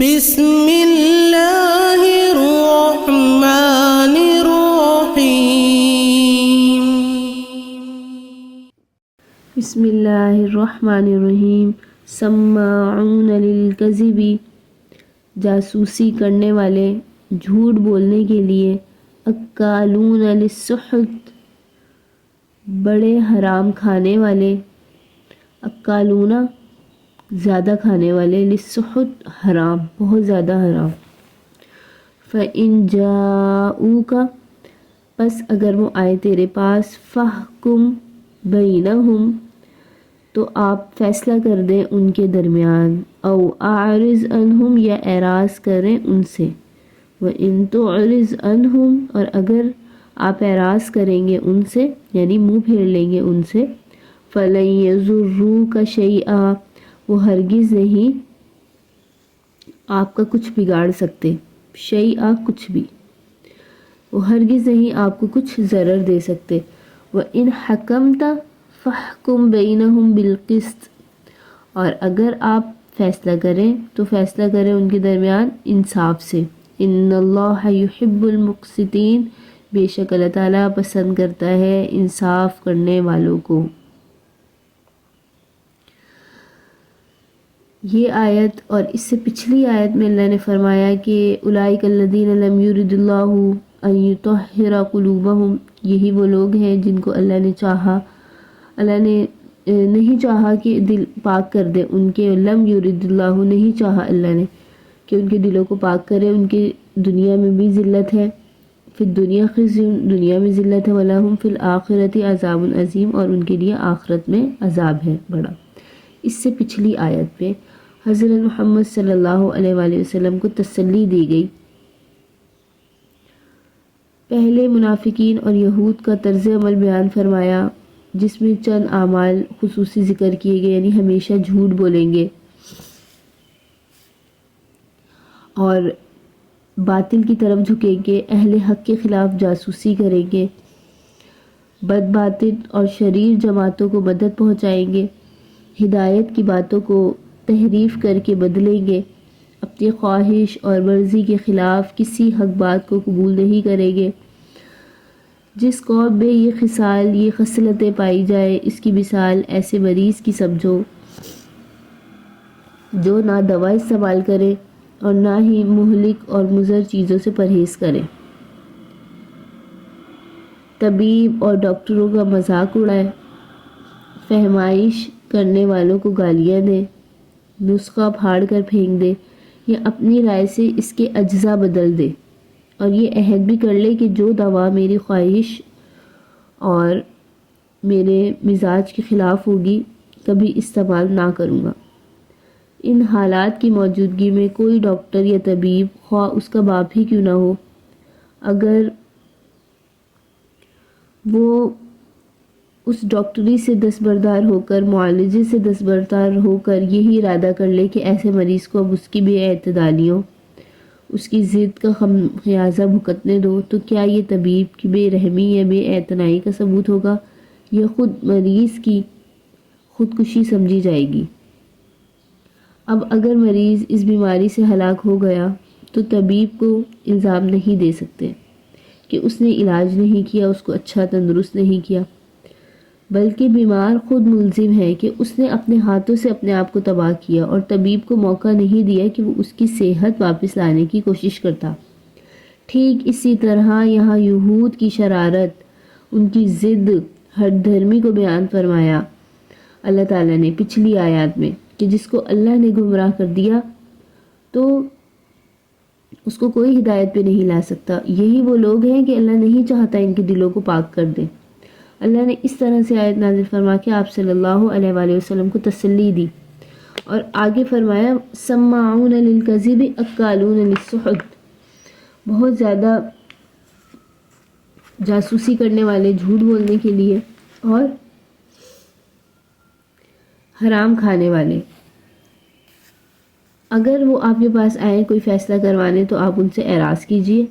بسم اللہ الرحمن الرحیم بسم اللہ الرحمن الرحیم۔ سماعون للکذب، جاسوسی کرنے والے، جھوٹ بولنے کے لیے۔ اکالون للسحت، بڑے حرام کھانے والے۔ اکالون زیادہ کھانے والے، للسحت حرام، بہت زیادہ حرام۔ فَإِن جَاءُوكَ، پس اگر وہ آئے تیرے پاس، فَاحْكُم بَيْنَهُمْ، تو آپ فیصلہ کر دیں ان کے درمیان، او اعرض عنہم، یا اعراض کریں ان سے۔ وَإِن تُعْرِضْ عنہم، اور اگر آپ اعراض کریں گے ان سے، یعنی منہ پھیر لیں گے ان سے، فَلَن يَضُرُّوكَ شَيْئًا، وہ ہرگز نہیں آپ کا کچھ بگاڑ سکتے، شیئا کچھ بھی، وہ ہرگز نہیں آپ کو کچھ ضرر دے سکتے۔ وَإِنْ حَكَمْتَ فَاحْكُمْ بَيْنَهُمْ بِالْقِسْطِ، اور اگر آپ فیصلہ کریں تو فیصلہ کریں ان کے درمیان انصاف سے۔ إِنَّ اللَّهَ يُحِبُّ الْمُقْسِطِينَ، بے شک اللہ تعالیٰ پسند کرتا ہے انصاف کرنے والوں کو۔ یہ آیت اور اس سے پچھلی آیت میں اللہ نے فرمایا کہ اولئک الذین لم یرد اللہ ان یطہر قلوبہم، یہی وہ لوگ ہیں جن کو اللہ نے نہیں چاہا کہ دل پاک کر دے ان کے۔ لم یرد اللہ، نہیں چاہا اللہ نے کہ ان کے دلوں کو پاک کرے۔ ان کے دنیا میں بھی ذلت ہے، فی الدنیا خزی، دنیا میں ذلت ہے، ولہم فی الآخرۃ عذاب عظیم، اور ان کے لیے آخرت میں عذاب ہے بڑا۔ اس سے پچھلی آیت میں حضرت محمد صلی اللہ علیہ وآلہ وسلم کو تسلی دی گئی۔ پہلے منافقین اور یہود کا طرز عمل بیان فرمایا، جس میں چند اعمال خصوصی ذکر کیے گئے، یعنی ہمیشہ جھوٹ بولیں گے اور باطل کی طرف جھکیں گے، اہل حق کے خلاف جاسوسی کریں گے، بد باطل اور شریر جماعتوں کو مدد پہنچائیں گے، ہدایت کی باتوں کو تحریف کر کے بدلیں گے، اپنی خواہش اور مرضی کے خلاف کسی حق بات کو قبول نہیں کریں گے۔ جس قوم میں یہ خصال، یہ خصلتیں پائی جائے، اس کی مثال ایسے مریض کی سمجھو جو نہ دوا استعمال کرے اور نہ ہی مہلک اور مضر چیزوں سے پرہیز کرے، طبیب اور ڈاکٹروں کا مذاق اڑائے، فہمائش کرنے والوں کو گالیاں دے، نسخہ پھاڑ کر پھینک دے، یا اپنی رائے سے اس کے اجزاء بدل دے، اور یہ عہد بھی کر لے کہ جو دوا میری خواہش اور میرے مزاج کے خلاف ہوگی کبھی استعمال نہ کروں گا۔ ان حالات کی موجودگی میں کوئی ڈاکٹر یا طبیب، خواہ اس کا باپ ہی کیوں نہ ہو، اگر وہ اس ڈاکٹری سے دستبردار ہو کر، معالجے سے دستبردار ہو کر یہی ارادہ کر لے کہ ایسے مریض کو اب اس کی بے اعتدالیوں، اس کی ضد کا خمیازہ بھگتنے دو، تو کیا یہ طبیب کی بے رحمی یا بے اعتنائی کا ثبوت ہوگا، یا خود مریض کی خودکشی سمجھی جائے گی؟ اب اگر مریض اس بیماری سے ہلاک ہو گیا تو طبیب کو الزام نہیں دے سکتے کہ اس نے علاج نہیں کیا، اس کو اچھا تندرست نہیں کیا، بلکہ بیمار خود ملزم ہے کہ اس نے اپنے ہاتھوں سے اپنے آپ کو تباہ کیا، اور طبیب کو موقع نہیں دیا کہ وہ اس کی صحت واپس لانے کی کوشش کرتا۔ ٹھیک اسی طرح یہاں یہود کی شرارت، ان کی ضد، ہر دھرمی کو بیان فرمایا اللہ تعالیٰ نے پچھلی آیات میں، کہ جس کو اللہ نے گمراہ کر دیا تو اس کو کوئی ہدایت پہ نہیں لا سکتا۔ یہی وہ لوگ ہیں کہ اللہ نہیں چاہتا ان کے دلوں کو پاک کر دے۔ اللہ نے اس طرح سے آیت نازل فرما کے آپ صلی اللہ علیہ وآلہ وسلم کو تسلی دی، اور آگے فرمایا سماعون للکذب اکالون للسحت، بہت زیادہ جاسوسی کرنے والے، جھوٹ بولنے کے لیے، اور حرام کھانے والے۔ اگر وہ آپ کے پاس آئیں کوئی فیصلہ کروانے تو آپ ان سے اعراض کیجئے،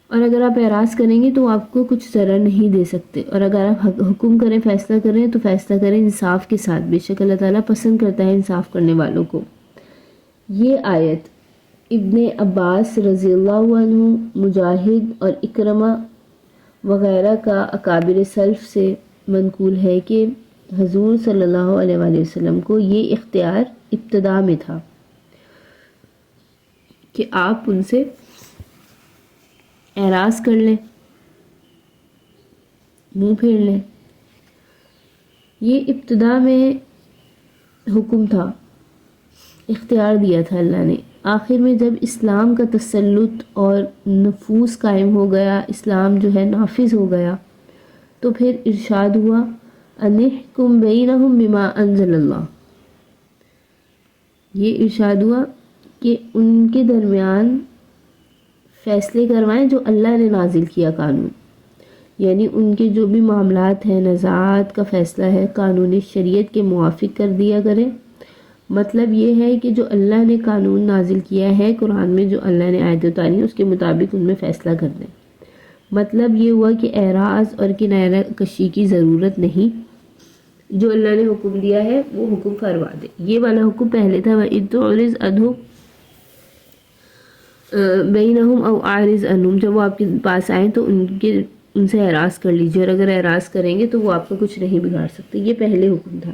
اور اگر آپ اعراض کریں گے تو وہ آپ کو کچھ ضرر نہیں دے سکتے، اور اگر آپ حکم کریں، فیصلہ کریں تو فیصلہ کریں انصاف کے ساتھ، بے شک اللہ تعالیٰ پسند کرتا ہے انصاف کرنے والوں کو۔ یہ آیت ابن عباس رضی اللہ عنہ، مجاہد اور اکرمہ وغیرہ کا اکابر سلف سے منقول ہے کہ حضور صلی اللہ علیہ وآلہ وسلم کو یہ اختیار ابتدا میں تھا کہ آپ ان سے اعراض کر لیں، منہ پھیر لیں۔ یہ ابتدا میں حکم تھا، اختیار دیا تھا اللہ نے۔ آخر میں جب اسلام کا تسلط اور نفوذ قائم ہو گیا، اسلام جو ہے نافذ ہو گیا، تو پھر ارشاد ہوا اَنِحْكُمْ بَيْنَهُمْ بِمَا أَنزَلَ اللَّهُ، یہ ارشاد ہوا کہ ان کے درمیان فیصلے کروائیں جو اللہ نے نازل کیا قانون، یعنی ان کے جو بھی معاملات ہیں، نزاعات کا فیصلہ ہے، قانون شریعت کے موافق کر دیا کریں۔ مطلب یہ ہے کہ جو اللہ نے قانون نازل کیا ہے قرآن میں، جو اللہ نے آیت اتاری اس کے مطابق ان میں فیصلہ کر دیں۔ مطلب یہ ہوا کہ اعراض اور کنارہ کشی کی ضرورت نہیں، جو اللہ نے حکم دیا ہے وہ حکم فرما دے۔ یہ والا حکم پہلے تھا وَإِذْ تُعْرِضْ عَنْهُمْ بَيْنَهُمْ أَوْ أَعْرِضْ عَنْهُمْ، جب وہ آپ کے پاس آئیں تو ان سے اعراض کر لیجیے، اور اگر اعراض کریں گے تو وہ آپ کا کچھ نہیں بگاڑ سکتے۔ یہ پہلے حکم تھا۔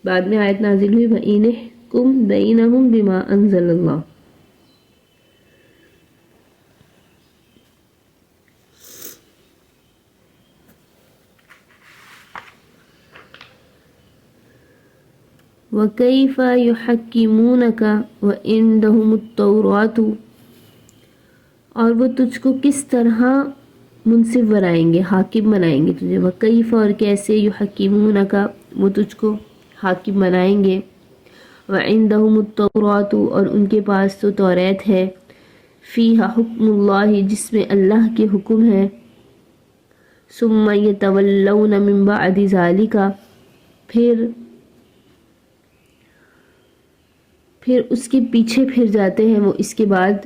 بعد میں آیت نازل ہوئی وَإِنِحْكُمْ بَيْنَهُمْ بِمَا أَنزَلَ اللَّهُ۔ وَكَيْفَ يُحَكِّمُونَكَ وَعِندَهُمُ التَّوْرَاةُ، اور وہ تجھ کو کس طرح منصف بنائیں گے، حاکم بنائیں گے تجھے۔ وَكَيْفَ، اور کیسے، يُحَكِّمُونَكَ، وہ تجھ کو حاکم بنائیں گے۔ وَعِندَهُمُ التَّوْرَاةُ، اور ان کے پاس تو توریت ہے، فِيهَا حُکْمُ اللَّهِ، جس میں اللہ کے حکم ہے۔ ثُمَّ يَتَوَلَّوْنَ مِن بَعْدِ ذَلِكَ، پھر اس کے پیچھے پھر جاتے ہیں وہ اس کے بعد،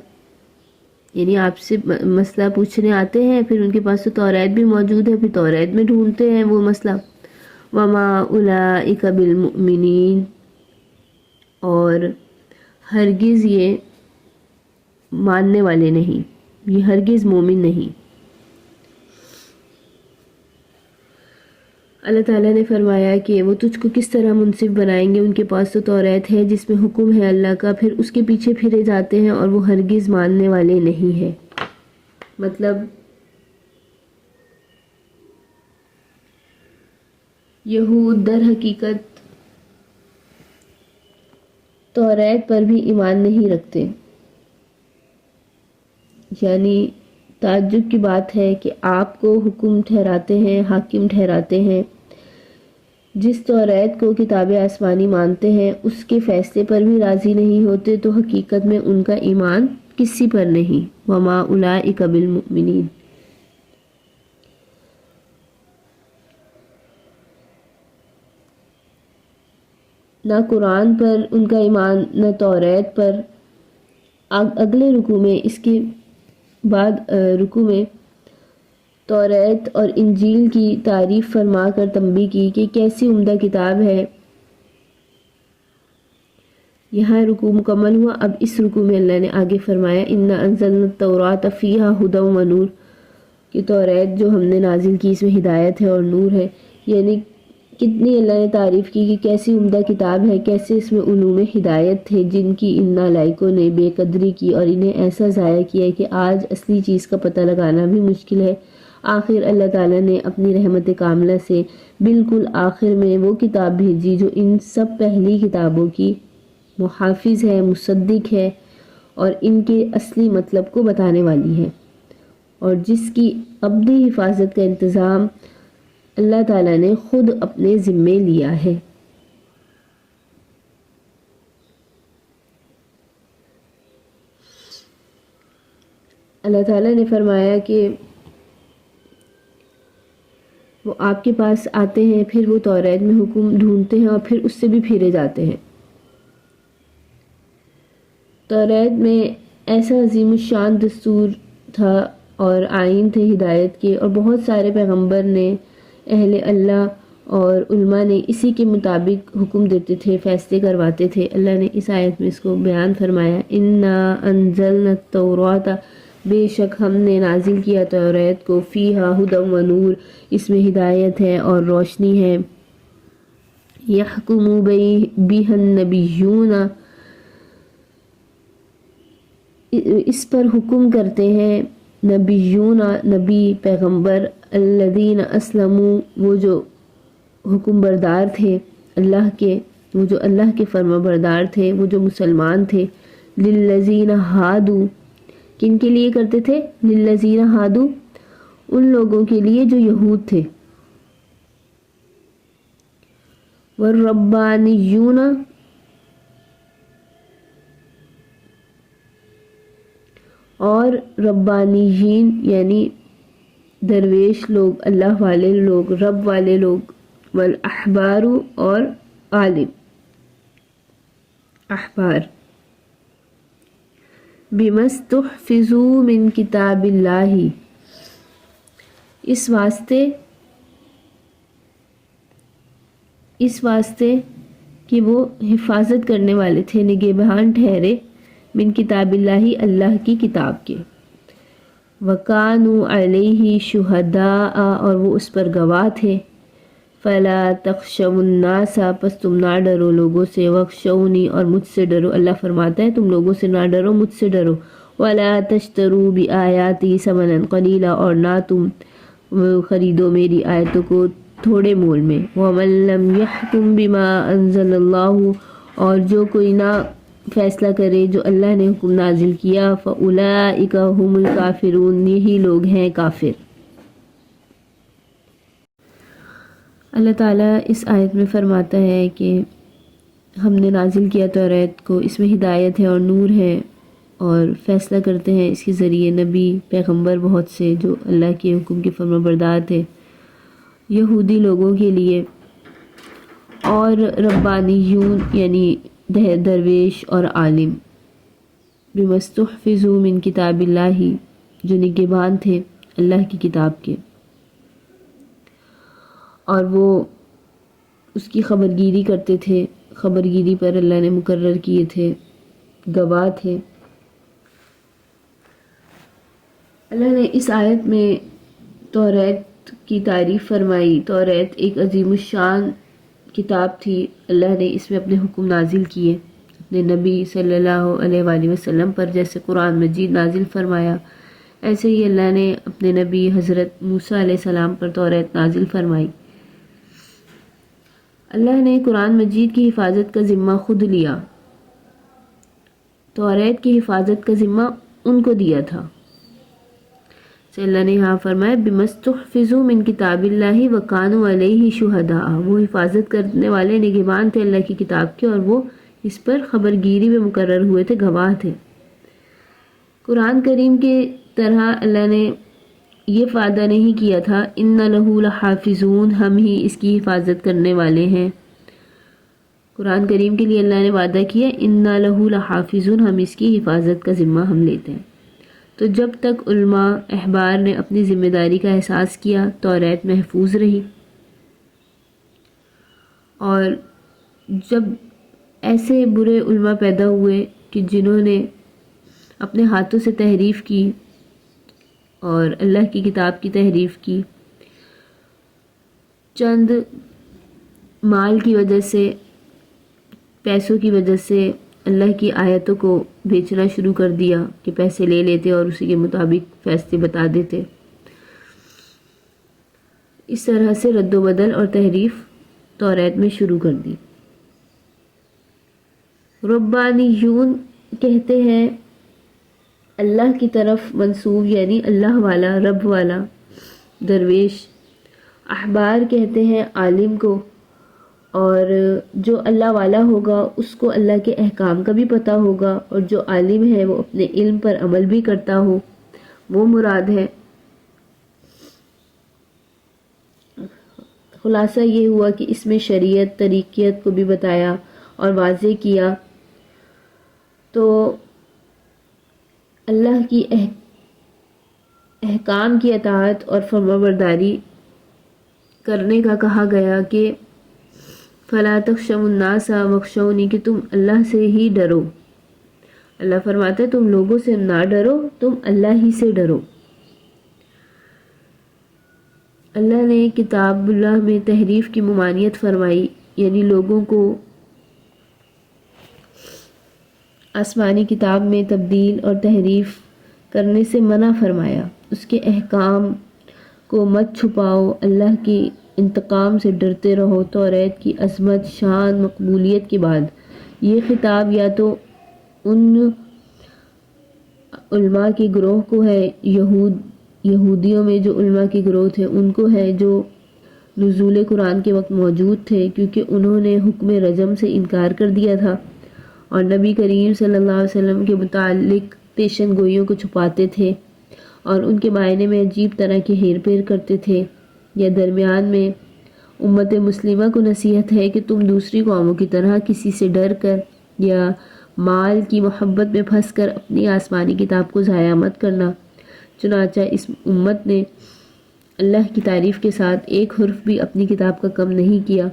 یعنی آپ سے مسئلہ پوچھنے آتے ہیں، پھر ان کے پاس تو توریت بھی موجود ہے، پھر توریت میں ڈھونڈتے ہیں وہ مسئلہ۔ وَمَا أُولَئِكَ بِالْمُؤْمِنِينَ، اور ہرگز یہ ماننے والے نہیں، یہ ہرگز مومن نہیں۔ اللہ تعالیٰ نے فرمایا کہ وہ تجھ کو کس طرح منصف بنائیں گے، ان کے پاس تو توریت ہے جس میں حکم ہے اللہ کا، پھر اس کے پیچھے پھرے جاتے ہیں اور وہ ہرگز ماننے والے نہیں ہیں۔ مطلب یہود در حقیقت توریت پر بھی ایمان نہیں رکھتے، یعنی تعجب کی بات ہے کہ آپ کو حکم ٹھہراتے ہیں، حاکم ٹھہراتے ہیں، جس توریت کو کتاب آسمانی مانتے ہیں اس کے فیصلے پر بھی راضی نہیں ہوتے، تو حقیقت میں ان کا ایمان کسی پر نہیں۔ وَمَا أُولَئِكَ بِالْمُؤْمِنِينَ، نہ قرآن پر ان کا ایمان، نہ توریت پر۔ اگلے رکوع میں، اس کے بعد رکوع میں توریت اور انجیل کی تعریف فرما کر تنبیہ کی کہ کیسی عمدہ کتاب ہے۔ یہاں رکوع مکمل ہوا۔ اب اس رکوع میں اللہ نے آگے فرمایا اِنَّا أَنزَلْنَا التَّوْرَاةَ فِيهَا هُدًى وَنُورٌ، کہ توریت جو ہم نے نازل کی اس میں ہدایت ہے اور نور ہے۔ یعنی کتنی اللہ نے تعریف کی کہ کیسی عمدہ کتاب ہے، کیسے اس میں علوم ہدایت تھے جن کی ان نالائقوں نے بے قدری کی اور انہیں ایسا ضائع کیا کہ آج اصلی چیز کا پتہ لگانا بھی مشکل ہے۔ آخر اللہ تعالیٰ نے اپنی رحمت کاملہ سے بالکل آخر میں وہ کتاب بھیجی جو ان سب پہلی کتابوں کی محافظ ہے، مصدق ہے، اور ان کے اصلی مطلب کو بتانے والی ہے، اور جس کی ابدی حفاظت کا انتظام اللہ تعالیٰ نے خود اپنے ذمے لیا ہے۔ اللہ تعالیٰ نے فرمایا کہ وہ آپ کے پاس آتے ہیں، پھر وہ توریت میں حکم ڈھونڈتے ہیں اور پھر اس سے بھی پھرے جاتے ہیں۔ توریت میں ایسا عظیم الشان دستور تھا اور آئین تھے ہدایت کے، اور بہت سارے پیغمبر نے اہل اللہ اور علماء نے اسی کے مطابق حکم دیتے تھے، فیصلے کرواتے تھے۔ اللہ نے اس آیت میں اس کو بیان فرمایا، انا انزلنا التوراۃ، بے شک ہم نے نازل کیا توریت کو، فیہا ھدی و نور، اس میں ہدایت ہے اور روشنی ہے، یحکم بہا النبیون، اس پر حکم کرتے ہیں نبیون نبی پیغمبر، الذین اسلموا وہ جو حکم بردار تھے اللہ کے، وہ جو اللہ کے فرما بردار تھے، وہ جو مسلمان تھے، للذین ہادو، کن کے لیے کرتے تھے؟ للذین ہادو، ان لوگوں کے لیے جو یہود تھے، والربانیون، اور ربانیین یعنی درویش لوگ، اللہ والے لوگ، رب والے لوگ، والاحبار اور عالم احبار، بما استحفظوا من کتاب اللہ، اس واسطے کہ وہ حفاظت کرنے والے تھے، نگہبان ٹھہرے، من کتاب اللہ اللہ کی کتاب کے، وَكَانُوا عَلَيْهِ شُهَدَاءَ اور وہ اس پر گواہ تھے، فَلَا تَخْشَوُا النَّاسَ پس تم نہ ڈرو لوگوں سے، وَاخْشَوْنِی اور مجھ سے ڈرو، اللہ فرماتا ہے تم لوگوں سے نہ ڈرو، مجھ سے ڈرو، وَلَا تَشْتَرُوا بِآيَاتِي ثَمَنًا قَلِيلًا اور نہ تم خریدو میری آیتوں کو تھوڑے مول میں، وَمَن لَّمْ يَحْكُم بِمَا أَنزَلَ اللَّهُ اور جو کوئی نہ فیصلہ کرے جو اللہ نے حکم نازل کیا، فَأُولَئِكَ هُمُ الْكَافِرُونَ یہی لوگ ہیں کافر۔ اللہ تعالیٰ اس آیت میں فرماتا ہے کہ ہم نے نازل کیا توریت کو، اس میں ہدایت ہے اور نور ہے، اور فیصلہ کرتے ہیں اس کے ذریعے نبی پیغمبر بہت سے جو اللہ کے حکم کے فرما بردار تھے، یہودی لوگوں کے لیے، اور ربانیون یعنی درویش اور عالم، بما استحفظوا من کتاب اللہ جو نگہبان تھے اللہ کی کتاب کے، اور وہ اس کی خبرگیری کرتے تھے، خبرگیری پر اللہ نے مقرر کیے تھے، گواہ تھے۔ اللہ نے اس آیت میں توریت کی تعریف فرمائی۔ توریت ایک عظیم الشان کتاب تھی، اللہ نے اس میں اپنے حکم نازل کیے اپنے نبی صلی اللہ علیہ وآلہ وسلم پر، جیسے قرآن مجید نازل فرمایا ایسے ہی اللہ نے اپنے نبی حضرت موسیٰ علیہ السلام پر توریت نازل فرمائی۔ اللہ نے قرآن مجید کی حفاظت کا ذمہ خود لیا، توریت کی حفاظت کا ذمہ ان کو دیا تھا۔ سے اللہ نے یہاں فرمایا بما استحفظوا من کتاب اللہ وکانوا علیہ شہداء، وہ حفاظت کرنے والے نگہبان تھے اللہ کی کتاب کے، اور وہ اس پر خبرگیری میں مقرر ہوئے تھے، گواہ تھے۔ قرآن کریم کے طرح اللہ نے یہ وعدہ نہیں کیا تھا ان لہ لحافظون، ہم ہی اس کی حفاظت کرنے والے ہیں۔ قرآن کریم کے لیے اللہ نے وعدہ کیا ان لہ لحافظون، ہم اس کی حفاظت کا ذمہ ہم لیتے ہیں۔ تو جب تک علماء احبار نے اپنی ذمہ داری کا احساس کیا، توریت محفوظ رہی، اور جب ایسے برے علماء پیدا ہوئے کہ جنہوں نے اپنے ہاتھوں سے تحریف کی اور اللہ کی کتاب کی تحریف کی، چند مال کی وجہ سے، پیسوں کی وجہ سے اللہ کی آیتوں کو بیچنا شروع کر دیا کہ پیسے لے لیتے اور اسی کے مطابق فیصلے بتا دیتے، اس طرح سے رد و بدل اور تحریف توریت میں شروع کر دی۔ ربانیون کہتے ہیں اللہ کی طرف منسوب، یعنی اللہ والا، رب والا، درویش۔ احبار کہتے ہیں عالم کو، اور جو اللہ والا ہوگا اس کو اللہ کے احکام کا بھی پتہ ہوگا، اور جو عالم ہے وہ اپنے علم پر عمل بھی کرتا ہو، وہ مراد ہے۔ خلاصہ یہ ہوا کہ اس میں شریعت، طریقیت کو بھی بتایا اور واضح کیا، تو اللہ کی احکام کی اطاعت اور فرمانبرداری کرنے کا کہا گیا کہ فلا تخشوا الناس واخشونی، کہ تم اللہ سے ہی ڈرو. اللہ فرماتا ہے تم لوگوں سے نہ ڈرو، تم اللہ ہی سے ڈرو. اللہ نے کتاب اللہ میں تحریف کی ممانعت فرمائی، یعنی لوگوں کو آسمانی کتاب میں تبدیل اور تحریف کرنے سے منع فرمایا. اس کے احکام کو مت چھپاؤ، اللہ کی انتقام سے ڈرتے رہو. توریت کی عظمت، شان، مقبولیت کے بعد یہ خطاب یا تو ان علماء کے گروہ کو ہے، یہودیوں میں جو علماء کے گروہ تھے ان کو ہے جو نزول قرآن کے وقت موجود تھے، کیونکہ انہوں نے حکم رجم سے انکار کر دیا تھا اور نبی کریم صلی اللہ علیہ وسلم کے متعلق پیشن گوئیوں کو چھپاتے تھے اور ان کے معنی میں عجیب طرح کی ہیر پھیر کرتے تھے. یا درمیان میں امت مسلمہ کو نصیحت ہے کہ تم دوسری قوموں کی طرح کسی سے ڈر کر یا مال کی محبت میں پھنس کر اپنی آسمانی کتاب کو ضائع مت کرنا. چنانچہ اس امت نے اللہ کی تعریف کے ساتھ ایک حرف بھی اپنی کتاب کا کم نہیں کیا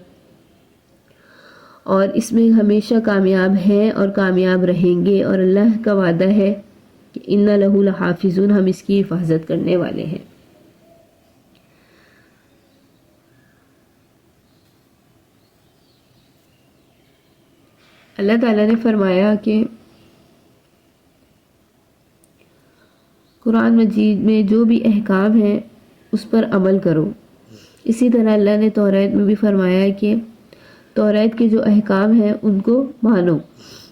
اور اس میں ہمیشہ کامیاب ہے اور کامیاب رہیں گے، اور اللہ کا وعدہ ہے کہ اِنَّ لَهُ لَحَافِظُونَ، ہم اس کی حفاظت کرنے والے ہیں. اللہ تعالیٰ نے فرمایا کہ قرآن مجید میں جو بھی احکام ہیں اس پر عمل کرو. اسی طرح اللہ نے توریت میں بھی فرمایا کہ توریت کے جو احکام ہیں ان کو مانو.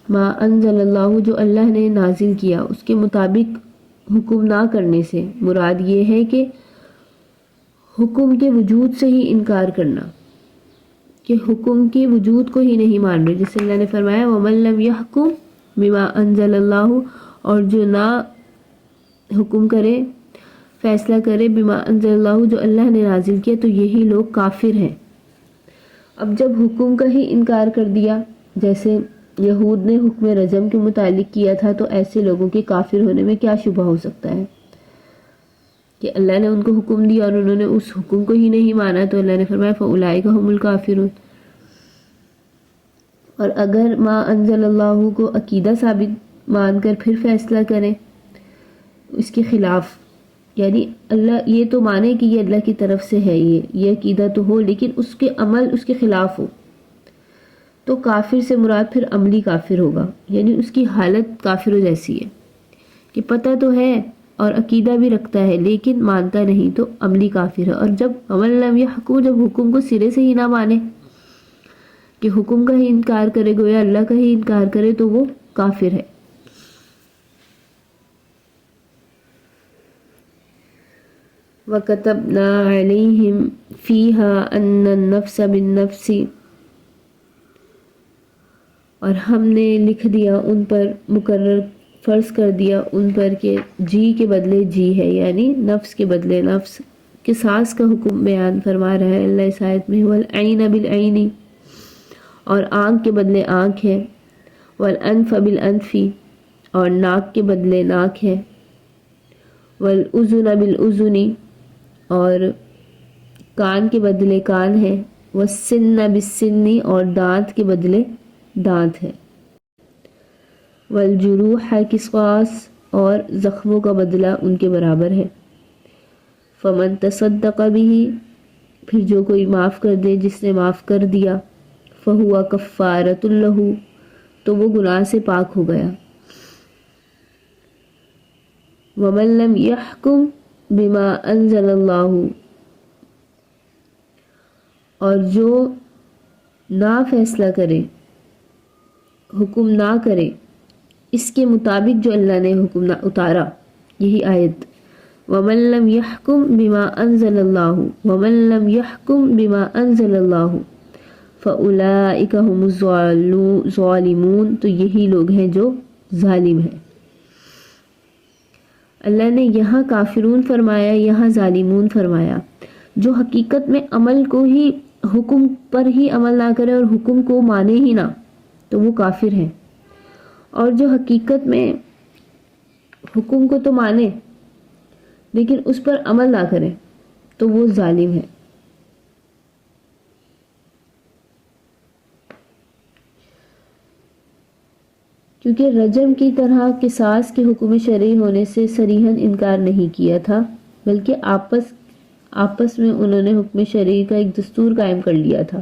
ما انزل اللہ، جو اللہ نے نازل کیا اس کے مطابق حکم نہ کرنے سے مراد یہ ہے کہ حکم کے وجود سے ہی انکار کرنا، کہ حکم کے وجود کو ہی نہیں مان رہے. جسے اللہ نے فرمایا وَمَن لَّمْ يَحْكُم بِمَا أَنزَلَ اللَّهُ، اور جو نہ حکم کرے، فیصلہ کرے بما انزل اللہ، جو اللہ نے نازل کیا، تو یہی لوگ کافر ہیں. اب جب حکم کا ہی انکار کر دیا، جیسے یہود نے حکم رجم کے متعلق کیا تھا، تو ایسے لوگوں کے کافر ہونے میں کیا شبہ ہو سکتا ہے کہ اللہ نے ان کو حکم دیا اور انہوں نے اس حکم کو ہی نہیں مانا. تو اللہ نے فرمایا فَأُولَٰئِکَ هُمُ الْكَافِرُونَ. اور اگر ما انزل اللہ کو عقیدہ ثابت مان کر پھر فیصلہ کریں اس کے خلاف، یعنی اللہ یہ تو مانے کہ یہ اللہ کی طرف سے ہے، یہ عقیدہ تو ہو، لیکن اس کے عمل اس کے خلاف ہو، تو کافر سے مراد پھر عملی کافر ہوگا. یعنی اس کی حالت کافروں جیسی ہے کہ پتہ تو ہے اور عقیدہ بھی رکھتا ہے لیکن مانتا نہیں، تو عملی کافر ہے. اور جب عمل لم یحکم، جب حکم کو سرے سے ہی نہ مانے کہ حکم کا ہی انکار کرے، گویا اللہ کا ہی انکار کرے، تو وہ کافر ہے. وَكَتَبْنَا عَلَيْهِمْ فِيهَا أَنَّ النَّفْسَ بِالنَّفْسِ، اور ہم نے لکھ دیا ان پر، مقرر فرض کر دیا ان پر کہ جی کے بدلے جی ہے، یعنی نفس کے بدلے نفس. قصاص کا حکم بیان فرما رہا ہے اللہ اس آیت میں. وَالْعَيْنَ بِالْعَيْنِ، اور آنکھ کے بدلے آنکھ ہے. وَالْأَنْفَ بِالْأَنْفِ، اور ناک کے بدلے ناک ہے. وَالْأُذُنَ بِالْأُذُنِ، اور کان کے بدلے کان ہے. وَالسِّنَّ بِالسِّنِّ، اور دانت کے بدلے دانت ہے. وَالْجُرُوحَ قِصَاص، اور زخموں کا بدلہ ان کے برابر ہے. فَمَن تَصَدَّقَ بِهِ، پھر جو کوئی معاف کر دے، جس نے معاف کر دیا، فَهُوَ كَفَّارَةٌ لَهُ، تو وہ گناہ سے پاک ہو گیا. وَمَن لَّمْ يَحْكُم بِمَا أَنزَلَ اللَّهُ، اور جو نہ فیصلہ کرے، حکم نہ کرے اس کے مطابق جو اللہ نے حکم نہ اتارا، یہی آیت. وَمَن لَّمْ يَحْكُم بِمَا أَنزَلَ اللَّهُ وَمَن لَّمْ يَحْكُم بِمَا أَنزَلَ اللَّهُ فَأُولَٰئِكَ هُمُ الظَّالِمُونَ، تو یہی لوگ ہیں جو ظالم ہیں. اللہ نے یہاں کافرون فرمایا، یہاں ظالمون فرمایا. جو حقیقت میں عمل کو ہی، حکم پر ہی عمل نہ کرے اور حکم کو مانے ہی نہ، تو وہ کافر ہیں. اور جو حقیقت میں حکم کو تو مانے لیکن اس پر عمل نہ کرے، تو وہ ظالم ہے. کیونکہ رجم کی طرح قصاص کے حکم شرعی ہونے سے صریحاً انکار نہیں کیا تھا، بلکہ آپس میں انہوں نے حکم شرعی کا ایک دستور قائم کر لیا تھا۔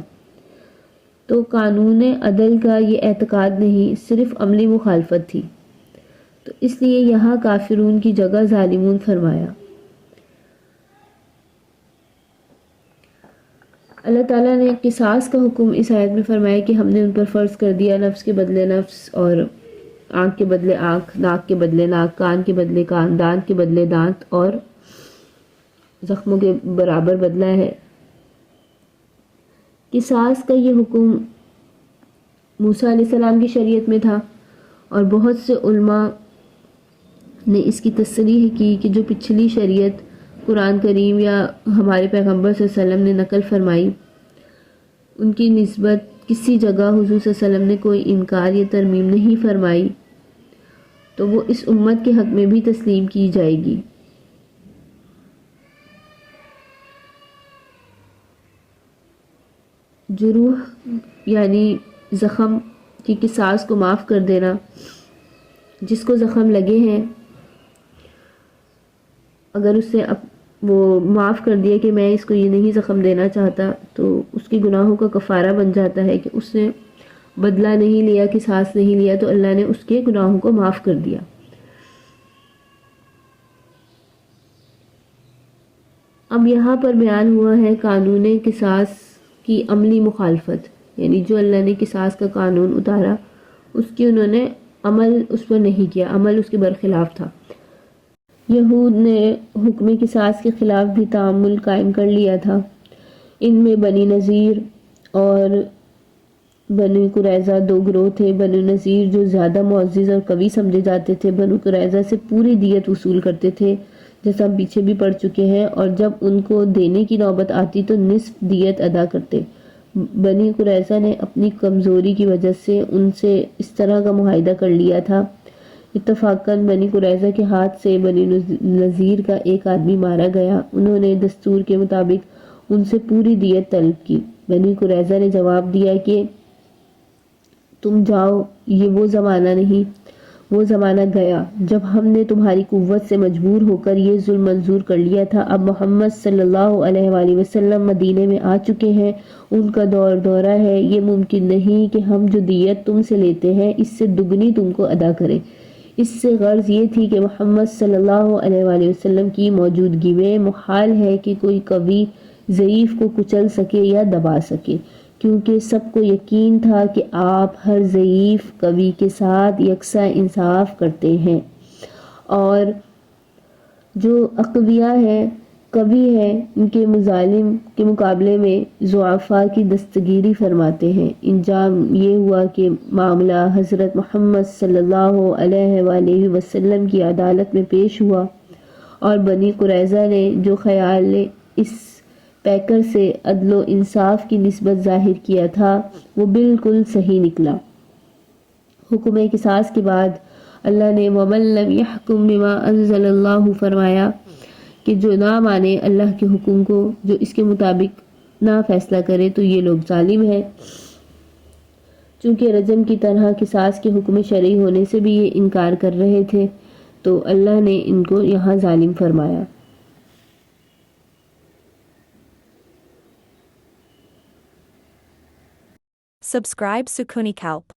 تو قانون عدل کا یہ اعتقاد نہیں، صرف عملی مخالفت تھی، تو اس لیے یہاں کافرون کی جگہ ظالمون فرمایا۔ اللہ تعالیٰ نے قصاص کا حکم اس آیت میں فرمایا کہ ہم نے ان پر فرض کر دیا نفس کے بدلے نفس، اور آنکھ کے بدلے آنکھ، ناک کے بدلے ناک، کان کے بدلے کان، دانت کے بدلے دانت، اور زخموں کے برابر بدلہ ہے۔ قصاص کا یہ حکم موسیٰ علیہ السلام کی شریعت میں تھا، اور بہت سے علماء نے اس کی تصریح کی کہ جو پچھلی شریعت قرآن کریم یا ہمارے پیغمبر صلی اللہ علیہ وسلم نے نقل فرمائی، ان کی نسبت کسی جگہ حضور صلی اللہ علیہ وسلم نے کوئی انکار یا ترمیم نہیں فرمائی، تو وہ اس امت کے حق میں بھی تسلیم کی جائے گی۔ جروح یعنی زخم کی قصاص کو معاف کر دینا، جس کو زخم لگے ہیں اگر اس سے وہ معاف کر دیا کہ میں اس کو یہ نہیں زخم دینا چاہتا، تو اس کے گناہوں کا کفارہ بن جاتا ہے کہ اس نے بدلہ نہیں لیا، قصاص نہیں لیا، تو اللہ نے اس کے گناہوں کو معاف کر دیا۔ اب یہاں پر بیان ہوا ہے قانون قصاص کی عملی مخالفت، یعنی جو اللہ نے قصاص کا قانون اتارا اس کی انہوں نے عمل اس پر نہیں کیا، عمل اس کے برخلاف تھا۔ یہود نے حکم قصاص کے خلاف بھی تعامل قائم کر لیا تھا۔ ان میں بنی نذیر اور بنو قریظہ دو گروہ تھے۔ بنو نذیر جو زیادہ معزز اور قوی سمجھے جاتے تھے، بنو قریظہ سے پوری دیت وصول کرتے تھے، جیسا ہم پیچھے بھی پڑھ چکے ہیں، اور جب ان کو دینے کی نوبت آتی تو نصف دیت ادا کرتے۔ بنی قریظہ نے اپنی کمزوری کی وجہ سے ان سے اس طرح کا معاہدہ کر لیا تھا۔ اتفاقاً بنی قریظہ کے ہاتھ سے بنی نذیر کا ایک آدمی مارا گیا۔ انہوں نے دستور کے مطابق ان سے پوری دیت طلب کی۔ بنی قریظہ نے جواب دیا کہ تم جاؤ، یہ وہ زمانہ نہیں، وہ زمانہ گیا جب ہم نے تمہاری قوت سے مجبور ہو کر یہ ظلم منظور کر لیا تھا۔ اب محمد صلی اللہ علیہ وآلہ وسلم مدینے میں آ چکے ہیں، ان کا دورہ ہے، یہ ممکن نہیں کہ ہم جو دیت تم سے لیتے ہیں اس سے دگنی تم کو ادا کریں۔ اس سے غرض یہ تھی کہ محمد صلی اللہ علیہ وآلہ وسلم کی موجودگی میں محال ہے کہ کوئی قوی ضعیف کو کچل سکے یا دبا سکے، کیونکہ سب کو یقین تھا کہ آپ ہر ضعیف قوی کے ساتھ یکساں انصاف کرتے ہیں، اور جو اقویاء ہیں، قوی ہیں، ان کے مظالم کے مقابلے میں ضعفاء کی دستگیری فرماتے ہیں۔ انجام یہ ہوا کہ معاملہ حضرت محمد صلی اللہ علیہ وآلہ وسلم کی عدالت میں پیش ہوا، اور بنی قریظہ نے جو خیال اس پیکر سے عدل و انصاف کی نسبت ظاہر کیا تھا وہ بالکل صحیح نکلا۔ حکم قصاص کے بعد اللہ نے وَمَن لَّمْ يَحْكُم بِمَا أَنزَلَ اللَّهُ فرمایا کہ جو نہ مانے اللہ کے حکم کو، جو اس کے مطابق نہ فیصلہ کرے، تو یہ لوگ ظالم ہیں۔ چونکہ رجم کی طرح قصاص کے حکم شرعی ہونے سے بھی یہ انکار کر رہے تھے، تو اللہ نے ان کو یہاں ظالم فرمایا۔ Subscribe Sukuni Kalp.